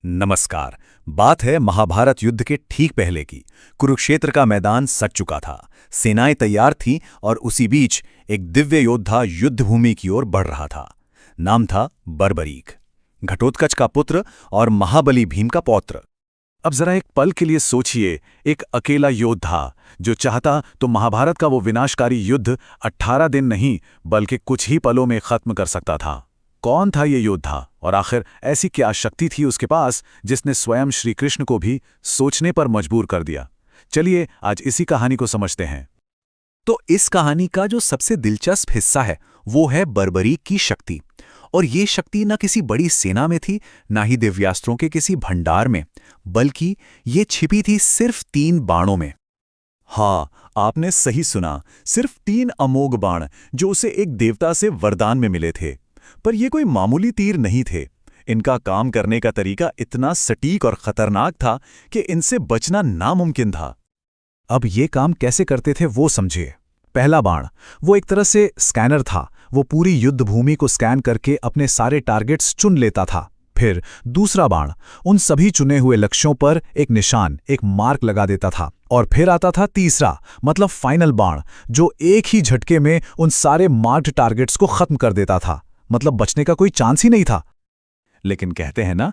नमस्कार। बात है महाभारत युद्ध के ठीक पहले की। कुरुक्षेत्र का मैदान सज चुका था, सेनाएं तैयार थीं और उसी बीच एक दिव्य योद्धा युद्धभूमि की ओर बढ़ रहा था। नाम था बर्बरीक, घटोत्कच का पुत्र और महाबली भीम का पौत्र। अब जरा एक पल के लिए सोचिए, एक अकेला योद्धा जो चाहता तो महाभारत का वो विनाशकारी युद्ध 18 दिन नहीं बल्कि कुछ ही पलों में खत्म कर सकता था। कौन था ये योद्धा और आखिर ऐसी क्या शक्ति थी उसके पास जिसने स्वयं श्री कृष्ण को भी सोचने पर मजबूर कर दिया। चलिए आज इसी कहानी को समझते हैं। तो इस कहानी का जो सबसे दिलचस्प हिस्सा है वो है बर्बरीक की शक्ति। और ये शक्ति न किसी बड़ी सेना में थी, ना ही दिव्यास्त्रों के किसी भंडार में, बल्कि ये छिपी थी सिर्फ 3 बाणों में। हाँ, आपने सही सुना, सिर्फ 3 अमोघ बाण जो उसे एक देवता से वरदान में मिले थे। पर ये कोई मामूली तीर नहीं थे। इनका काम करने का तरीका इतना सटीक और खतरनाक था कि इनसे बचना नामुमकिन था। अब ये काम कैसे करते थे वो समझिए। पहला बाण, वो एक तरह से स्कैनर था। वो पूरी युद्ध भूमि को स्कैन करके अपने सारे टारगेट्स चुन लेता था। फिर दूसरा बाण उन सभी चुने हुए लक्ष्यों पर एक निशान, एक मार्क लगा देता था। और फिर आता था तीसरा, मतलब फाइनल बाण, जो एक ही झटके में उन सारे मार्क्ड टारगेट्स को खत्म कर देता था। मतलब बचने का कोई चांस ही नहीं था। लेकिन कहते हैं ना